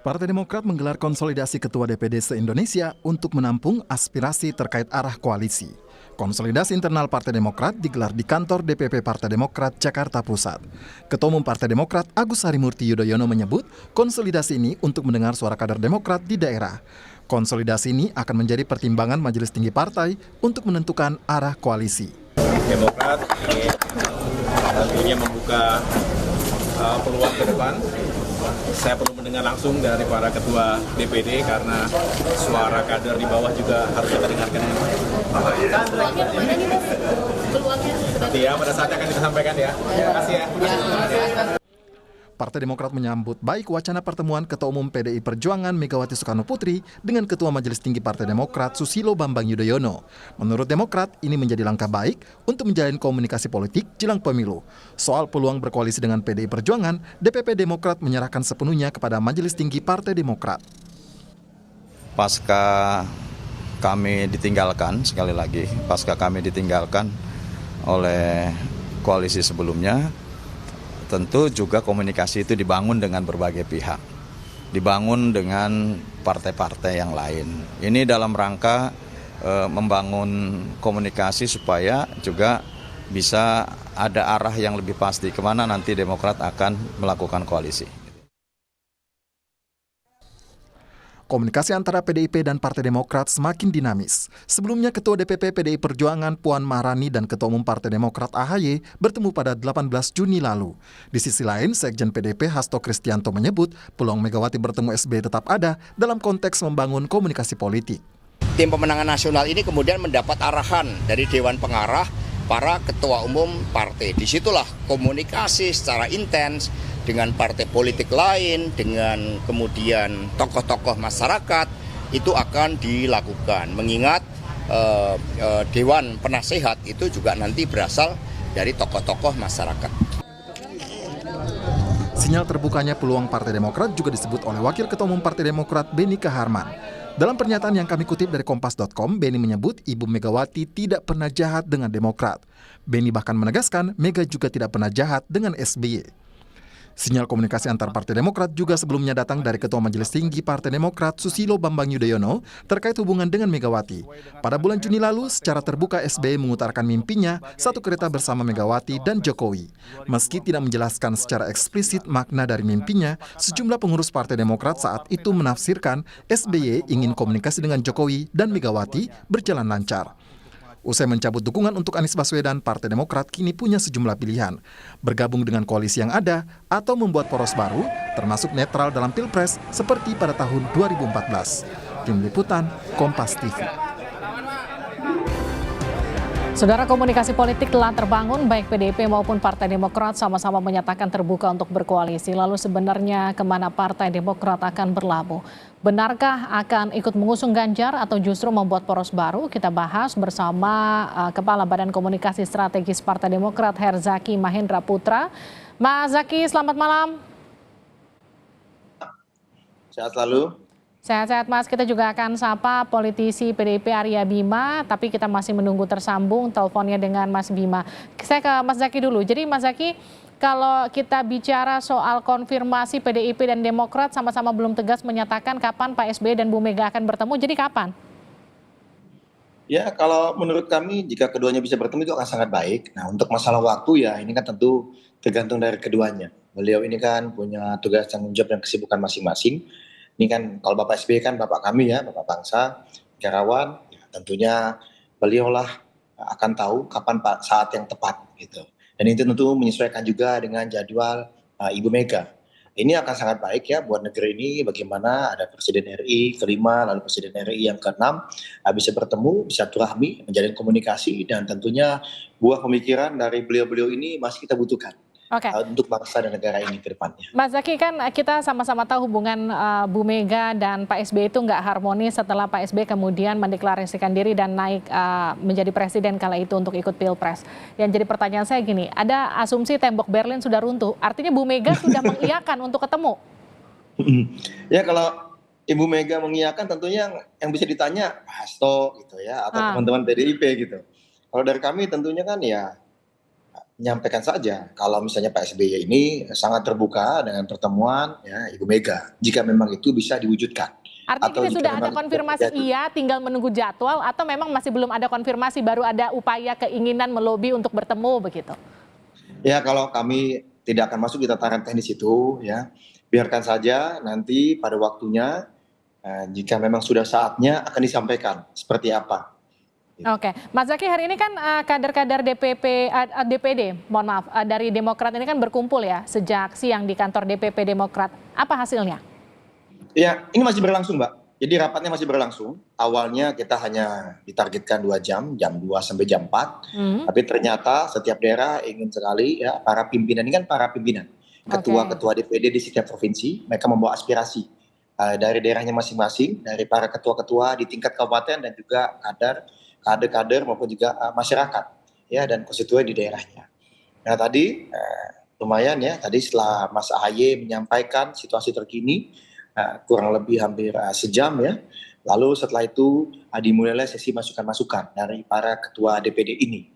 Partai Demokrat menggelar konsolidasi Ketua DPD se-Indonesia untuk menampung aspirasi terkait arah koalisi. Konsolidasi internal Partai Demokrat digelar di kantor DPP Partai Demokrat Jakarta Pusat. Ketua Umum Partai Demokrat Agus Harimurti Yudhoyono menyebut konsolidasi ini untuk mendengar suara kader Demokrat di daerah. Konsolidasi ini akan menjadi pertimbangan Majelis Tinggi Partai untuk menentukan arah koalisi. Demokrat ingin tentunya membuka peluang ke depan. Saya perlu mendengar langsung dari para ketua DPD karena suara kader di bawah juga harus kita dengarkan. Peluangnya kemana nih, Mas? Peluangnya? Nanti ya, pada saatnya akan kita sampaikan ya. Terima kasih ya. Partai Demokrat menyambut baik wacana pertemuan Ketua Umum PDI Perjuangan Megawati Soekarno Putri dengan Ketua Majelis Tinggi Partai Demokrat Susilo Bambang Yudhoyono. Menurut Demokrat, ini menjadi langkah baik untuk menjalin komunikasi politik jelang pemilu. Soal peluang berkoalisi dengan PDI Perjuangan, DPP Demokrat menyerahkan sepenuhnya kepada Majelis Tinggi Partai Demokrat. Pasca kami ditinggalkan, sekali lagi, pasca kami ditinggalkan oleh koalisi sebelumnya, tentu juga komunikasi itu dibangun dengan berbagai pihak, dibangun dengan partai-partai yang lain. Ini dalam rangka membangun komunikasi supaya juga bisa ada arah yang lebih pasti kemana nanti Demokrat akan melakukan koalisi. Komunikasi antara PDIP dan Partai Demokrat semakin dinamis. Sebelumnya Ketua DPP PDI Perjuangan Puan Maharani dan Ketua Umum Partai Demokrat AHY bertemu pada 18 Juni lalu. Di sisi lain, Sekjen PDIP Hasto Kristianto menyebut peluang Megawati bertemu SBY tetap ada dalam konteks membangun komunikasi politik. Tim pemenangan nasional ini kemudian mendapat arahan dari Dewan Pengarah para ketua umum partai. Disitulah komunikasi secara intens dengan partai politik lain, dengan kemudian tokoh-tokoh masyarakat itu akan dilakukan. Mengingat Dewan Penasehat itu juga nanti berasal dari tokoh-tokoh masyarakat. Sinyal terbukanya peluang Partai Demokrat juga disebut oleh Wakil Ketua Umum Partai Demokrat Beni Kaharman. Dalam pernyataan yang kami kutip dari Kompas.com, Beni menyebut Ibu Megawati tidak pernah jahat dengan Demokrat. Beni bahkan menegaskan Mega juga tidak pernah jahat dengan SBY. Sinyal komunikasi antar Partai Demokrat juga sebelumnya datang dari Ketua Majelis Tinggi Partai Demokrat Susilo Bambang Yudhoyono terkait hubungan dengan Megawati. Pada bulan Juni lalu, secara terbuka SBY mengutarakan mimpinya satu kereta bersama Megawati dan Jokowi. Meski tidak menjelaskan secara eksplisit makna dari mimpinya, sejumlah pengurus Partai Demokrat saat itu menafsirkan SBY ingin komunikasi dengan Jokowi dan Megawati berjalan lancar. Usai mencabut dukungan untuk Anies Baswedan, Partai Demokrat kini punya sejumlah pilihan. Bergabung dengan koalisi yang ada atau membuat poros baru, termasuk netral dalam Pilpres seperti pada tahun 2014. Tim Liputan, Kompas TV. Saudara, komunikasi politik telah terbangun, baik PDIP maupun Partai Demokrat sama-sama menyatakan terbuka untuk berkoalisi. Lalu sebenarnya kemana Partai Demokrat akan berlabuh? Benarkah akan ikut mengusung Ganjar atau justru membuat poros baru? Kita bahas bersama Kepala Badan Komunikasi Strategis Partai Demokrat Herzaki Mahendra Putra. Mas Zaki, selamat malam. Sehat selalu. Sehat-sehat Mas, kita juga akan sapa politisi PDIP Arya Bima, tapi kita masih menunggu tersambung teleponnya dengan Mas Bima. Saya ke Mas Zaki dulu. Jadi Mas Zaki, kalau kita bicara soal konfirmasi PDIP dan Demokrat sama-sama belum tegas menyatakan kapan Pak SBY dan Bu Mega akan bertemu, jadi kapan? Ya, kalau menurut kami jika keduanya bisa bertemu itu akan sangat baik. Nah, untuk masalah waktu ya ini kan tentu tergantung dari keduanya. Beliau ini kan punya tugas tanggung jawab dan kesibukan masing-masing. Ini kan kalau Bapak SBY kan Bapak kami ya, Bapak bangsa, negarawan, ya, tentunya beliaulah akan tahu kapan saat yang tepat gitu. Dan itu tentu menyesuaikan juga dengan jadwal Ibu Mega. Ini akan sangat baik ya buat negeri ini, bagaimana ada Presiden RI kelima, lalu Presiden RI yang keenam bisa bertemu, bisa silaturahmi, menjalin komunikasi, dan tentunya buah pemikiran dari beliau-beliau ini masih kita butuhkan. Untuk bangsa dan negara ini ke depannya. Mas Zaki, kan kita sama-sama tahu hubungan Bu Mega dan Pak SBY itu nggak harmonis setelah Pak SBY kemudian mendeklarasikan diri dan naik menjadi presiden kala itu untuk ikut Pilpres. Yang jadi pertanyaan saya gini, ada asumsi tembok Berlin sudah runtuh, artinya Bu Mega sudah mengiyakan untuk ketemu? Ya, kalau Ibu Mega mengiyakan tentunya yang bisa ditanya Pak Hasto gitu ya, atau teman-teman PDIP gitu. Kalau dari kami tentunya kan ya menyampaikan saja kalau misalnya Pak SBY ini sangat terbuka dengan pertemuan ya Ibu Mega jika memang itu bisa diwujudkan. Artinya Atau ini jika sudah ada memang itu konfirmasi terjadi. iya, tinggal menunggu jadwal atau memang masih belum ada konfirmasi, baru ada upaya keinginan melobi untuk bertemu begitu? Ya kalau kami tidak akan masuk di tataran teknis itu ya, biarkan saja nanti pada waktunya jika memang sudah saatnya akan disampaikan seperti apa. Oke, Mas Zaky, hari ini kan kader-kader DPD, mohon maaf, dari Demokrat ini kan berkumpul ya sejak siang di kantor DPP Demokrat. Apa hasilnya? Ya, ini masih berlangsung, Mbak. Jadi rapatnya masih berlangsung. Awalnya kita hanya ditargetkan 2 jam 2 sampai jam 4. Tapi ternyata setiap daerah ingin sekali ya para pimpinan ini kan para pimpinan. Ketua-ketua DPD di setiap provinsi, mereka membawa aspirasi dari daerahnya masing-masing, dari para ketua-ketua di tingkat kabupaten dan juga kader-kader maupun juga masyarakat ya dan konstituen di daerahnya. Nah tadi lumayan ya, tadi setelah Mas AHY menyampaikan situasi terkini kurang lebih hampir sejam ya. Lalu setelah itu dimulailah sesi masukan-masukan dari para ketua DPD ini.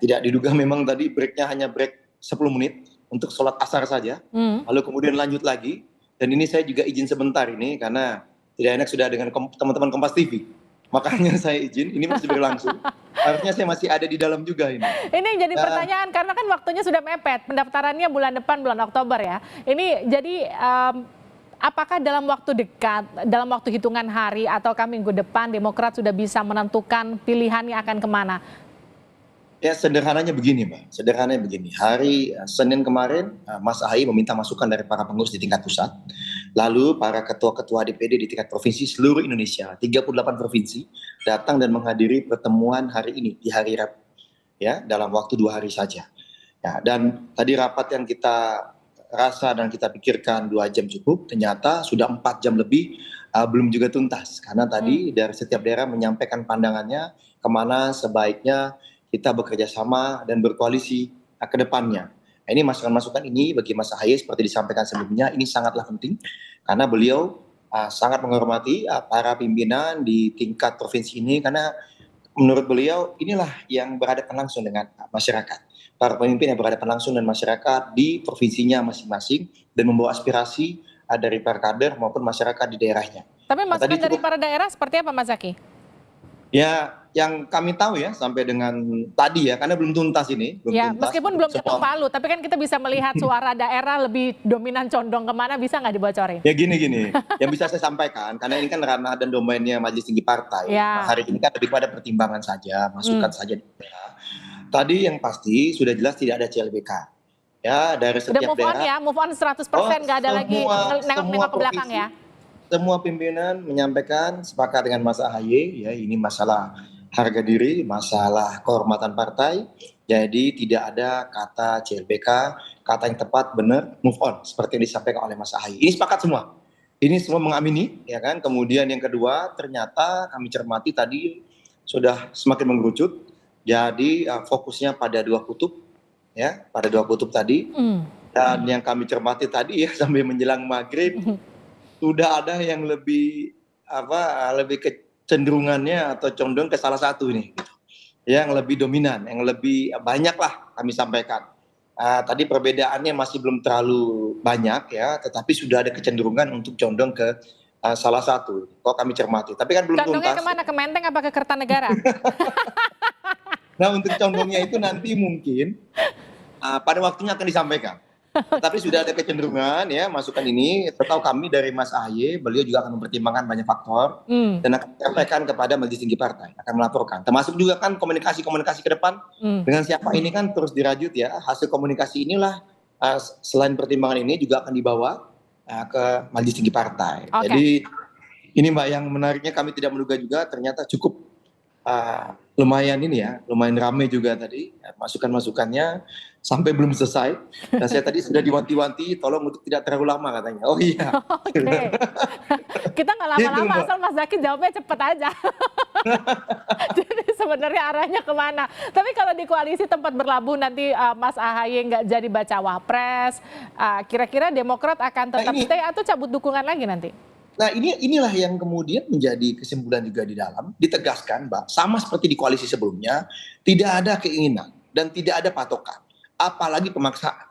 Tidak diduga memang tadi breaknya hanya break 10 menit untuk sholat asar saja. Lalu kemudian lanjut lagi. Dan ini saya juga izin sebentar ini karena tidak enak sudah dengan teman-teman Kompas TV. Makanya saya izin, ini masih berlangsung. Harusnya saya masih ada di dalam juga ini. Ini yang jadi pertanyaan karena kan waktunya sudah mepet. Pendaftarannya bulan depan, bulan Oktober ya. Ini jadi apakah dalam waktu dekat, dalam waktu hitungan hari ataukah minggu depan Demokrat sudah bisa menentukan pilihannya akan kemana? Ya sederhananya begini Mbak, sederhananya begini. Hari Senin kemarin Mas AHY meminta masukan dari para pengurus di tingkat pusat. Lalu para ketua-ketua DPD di tingkat provinsi seluruh Indonesia, 38 provinsi, datang dan menghadiri pertemuan hari ini, di hari Rabu. Ya, dalam waktu 2 hari saja. Ya, dan tadi rapat yang kita rasa dan kita pikirkan 2 jam cukup, ternyata sudah 4 jam lebih belum juga tuntas. Karena tadi dari setiap daerah menyampaikan pandangannya kemana sebaiknya kita bekerja sama dan berkoalisi ke depannya. Nah, ini masukan-masukan ini bagi Mas AHY seperti disampaikan sebelumnya, ini sangatlah penting karena beliau sangat menghormati para pimpinan di tingkat provinsi ini karena menurut beliau inilah yang berhadapan langsung dengan masyarakat. Para pemimpin yang berhadapan langsung dengan masyarakat di provinsinya masing-masing dan membawa aspirasi dari para kader maupun masyarakat di daerahnya. Tapi masukan dari para daerah seperti apa Mas Zaky? Ya, yang kami tahu ya sampai dengan tadi ya, karena belum tuntas ini. Ya, meskipun belum ketok palu, tapi kan kita bisa melihat suara daerah lebih dominan condong kemana, bisa nggak dibocorin? Ya gini, yang bisa saya sampaikan, karena ini kan ranah dan domainnya Majelis Tinggi Partai. Nah, hari ini kan lebih pada pertimbangan saja, masukan saja. Tadi yang pasti sudah jelas tidak ada CLBK. Ya, dari setiap daerah. Udah move on ya, move on 100%, nggak ada lagi nengok-nengok ke belakang ya. Semua pimpinan menyampaikan sepakat dengan Mas AHY, ya ini masalah harga diri, masalah kehormatan partai, jadi tidak ada kata CLBK, kata yang tepat benar move on seperti yang disampaikan oleh Mas AHY. Ini sepakat semua, ini semua mengamini, ya kan. Kemudian yang kedua ternyata kami cermati tadi sudah semakin mengerucut, jadi fokusnya pada 2 kutub, ya pada 2 kutub tadi, dan yang kami cermati tadi ya sampai menjelang maghrib. Sudah ada yang lebih kecenderungannya atau condong ke salah satu ini gitu. Yang lebih dominan, yang lebih banyak lah kami sampaikan. Tadi perbedaannya masih belum terlalu banyak ya, tetapi sudah ada kecenderungan untuk condong ke salah satu. Kok kami cermati, tapi kan belum tuntas. Condongnya kemana? Ke Menteng apa ke Kertanegara? Nah untuk condongnya itu nanti mungkin pada waktunya akan disampaikan. Tapi sudah ada kecenderungan ya masukan ini. Setahu kami dari Mas AHY, beliau juga akan mempertimbangkan banyak faktor dan akan menyampaikan kepada Majelis Tinggi Partai, akan melaporkan. Termasuk juga kan komunikasi ke depan dengan siapa ini kan terus dirajut ya. Hasil komunikasi inilah selain pertimbangan ini juga akan dibawa ke Majelis Tinggi Partai. Jadi ini Mbak yang menariknya kami tidak menduga juga ternyata cukup lumayan ini ya, lumayan ramai juga tadi masukan-masukannya sampai belum selesai. Dan saya tadi sudah diwanti-wanti tolong untuk tidak terlalu lama katanya. Oh iya. Kita nggak lama-lama asal Mas Zaky jawabnya cepet aja. Jadi sebenarnya arahnya kemana? Tapi kalau di koalisi tempat berlabuh nanti Mas AHY nggak jadi bacawa pres, kira-kira Demokrat akan tetap stay atau cabut dukungan lagi nanti? Nah inilah yang kemudian menjadi kesimpulan juga di dalam, ditegaskan Mbak, sama seperti di koalisi sebelumnya, tidak ada keinginan dan tidak ada patokan. apalagi pemaksaan.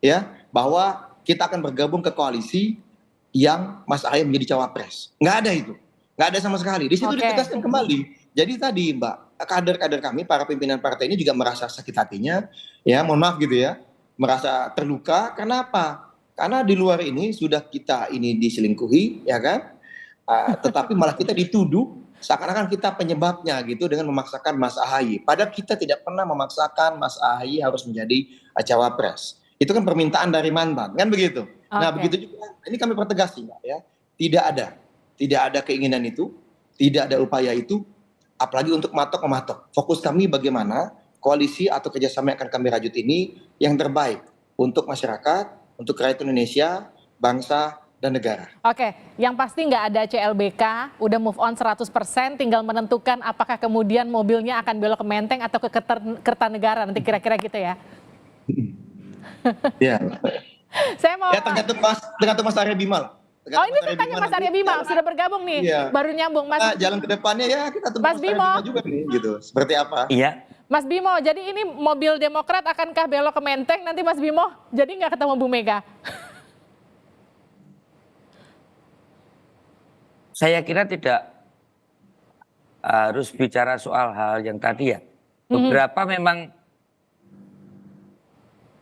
Ya, bahwa kita akan bergabung ke koalisi yang Mas Ahaye menjadi cawapres. Nggak ada itu. Nggak ada sama sekali. Di situ ditegaskan kembali. Jadi tadi Mbak, kader-kader kami, para pimpinan partai ini juga merasa sakit hatinya, ya mohon maaf gitu ya, merasa terluka. Kenapa? Karena di luar ini sudah kita ini diselingkuhi, ya kan? Tetapi malah kita dituduh seakan-akan kita penyebabnya gitu dengan memaksakan Mas Ahaye. Padahal kita tidak pernah memaksakan Mas Ahaye harus menjadi cawapres. Itu kan permintaan dari mantan, kan begitu. Nah begitu juga, ini kami pertegas Mbak ya, tidak ada keinginan itu, tidak ada upaya itu, apalagi untuk mematok. Fokus kami bagaimana koalisi atau kerjasama yang akan kami rajut ini yang terbaik untuk masyarakat, untuk rakyat Indonesia, bangsa, dan negara. Oke, yang pasti nggak ada CLBK, udah move on 100%, tinggal menentukan apakah kemudian mobilnya akan belok ke Menteng atau ke Kertanegara, nanti kira-kira gitu ya. Ya. Saya mau... Ya tergantung Mas Arya Bima lah. Oh ini saya tanya Mas Arya Bima, sudah bergabung nih, baru nyambung. Mas, jalan ke depannya ya kita tunggu Mas Bimo juga nih, gitu. Seperti apa? Iya. Mas Bimo, jadi ini mobil Demokrat akankah belok ke Menteng nanti Mas Bimo? Jadi nggak ketemu Bu Mega? Saya kira tidak harus bicara soal hal yang tadi ya. Beberapa memang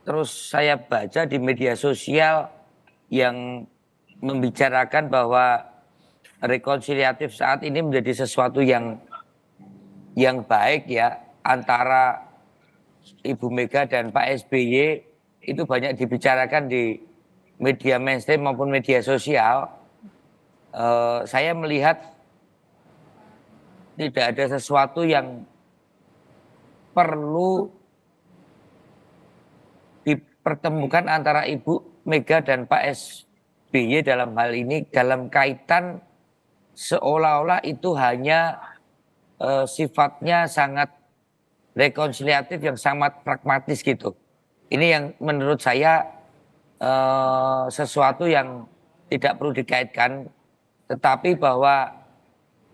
terus saya baca di media sosial yang membicarakan bahwa rekonsiliatif saat ini menjadi sesuatu yang baik ya antara Ibu Mega dan Pak SBY, itu banyak dibicarakan di media mainstream maupun media sosial. Saya melihat tidak ada sesuatu yang perlu dipertemukan antara Ibu Mega dan Pak SBY dalam hal ini, dalam kaitan seolah-olah itu hanya sifatnya sangat rekonsiliatif yang sangat pragmatis gitu. Ini yang menurut saya sesuatu yang tidak perlu dikaitkan, tetapi bahwa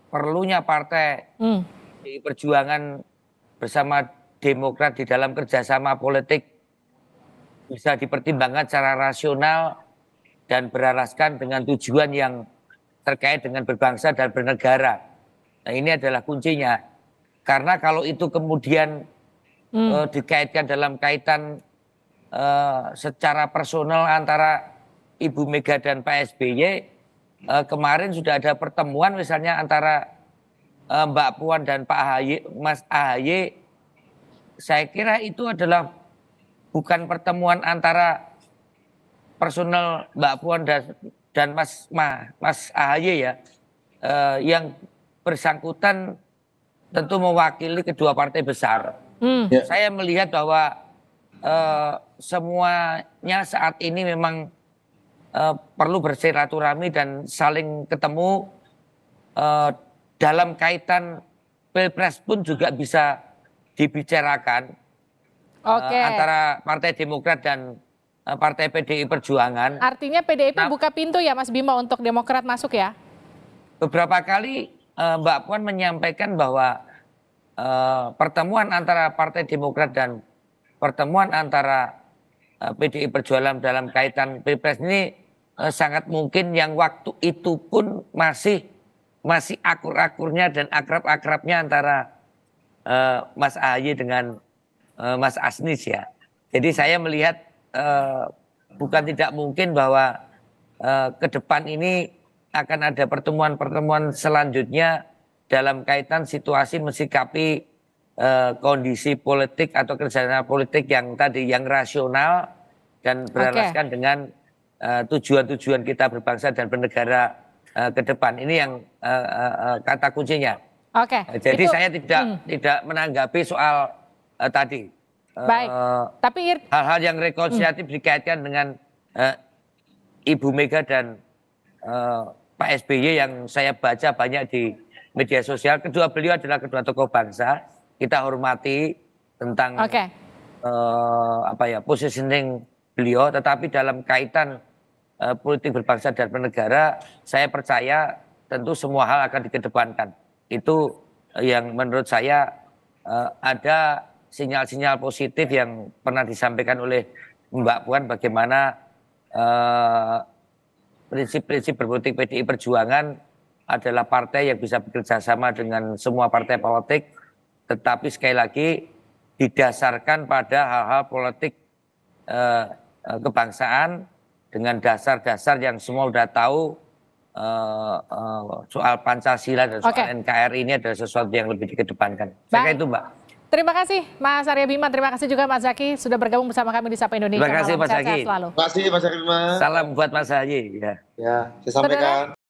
perlunya partai di Perjuangan bersama Demokrat di dalam kerjasama politik bisa dipertimbangkan secara rasional dan beralaskan dengan tujuan yang terkait dengan berbangsa dan bernegara. Nah ini adalah kuncinya. Karena kalau itu kemudian dikaitkan dalam kaitan secara personal antara Ibu Mega dan Pak SBY, kemarin sudah ada pertemuan misalnya antara Mbak Puan dan Pak Ahaye, Mas Ahaye, saya kira itu adalah bukan pertemuan antara personal Mbak Puan dan Mas Ahaye ya, yang bersangkutan tentu mewakili kedua partai besar. Saya melihat bahwa semuanya saat ini memang perlu bersilaturahmi dan saling ketemu. Dalam kaitan Pilpres pun juga bisa dibicarakan antara Partai Demokrat dan Partai PDI Perjuangan. Artinya PDIP buka pintu ya Mas Bimo untuk Demokrat masuk ya? Beberapa kali Mbak Puan menyampaikan bahwa pertemuan antara Partai Demokrat dan pertemuan antara PDI Perjuangan dalam kaitan Pilpres ini sangat mungkin, yang waktu itu pun masih akur-akurnya dan akrab-akrabnya antara Mas Ahaye dengan Mas Asnis ya. Jadi saya melihat bukan tidak mungkin bahwa ke depan ini akan ada pertemuan-pertemuan selanjutnya dalam kaitan situasi mensikapi kondisi politik atau kerjasama politik yang tadi, yang rasional dan beralaskan dengan tujuan-tujuan kita berbangsa dan bernegara ke depan. Ini yang kata kuncinya. Jadi saya tidak menanggapi soal tadi. Baik. Tapi hal-hal yang rekonsiliatif dikaitkan dengan Ibu Mega dan Pak SBY yang saya baca banyak di media sosial. Kedua beliau adalah kedua tokoh bangsa. Kita hormati tentang positioning beliau, tetapi dalam kaitan politik berbangsa dan bernegara, saya percaya tentu semua hal akan dikedepankan. Itu yang menurut saya ada sinyal-sinyal positif yang pernah disampaikan oleh Mbak Puan bagaimana prinsip-prinsip berpolitik PDI Perjuangan adalah partai yang bisa bekerja sama dengan semua partai politik, tetapi sekali lagi didasarkan pada hal-hal politik kebangsaan dengan dasar-dasar yang semua sudah tahu. Soal Pancasila dan soal NKRI ini adalah sesuatu yang lebih dikedepankan. Saya kira itu, Mbak. Terima kasih Mas Arya Bima, terima kasih juga Mas Zaky sudah bergabung bersama kami di Sapa Indonesia. Terima kasih Mas Zaky. Terima kasih Mas Arya Bima. Salam buat Mas Zaky. Ya, saya sampaikan.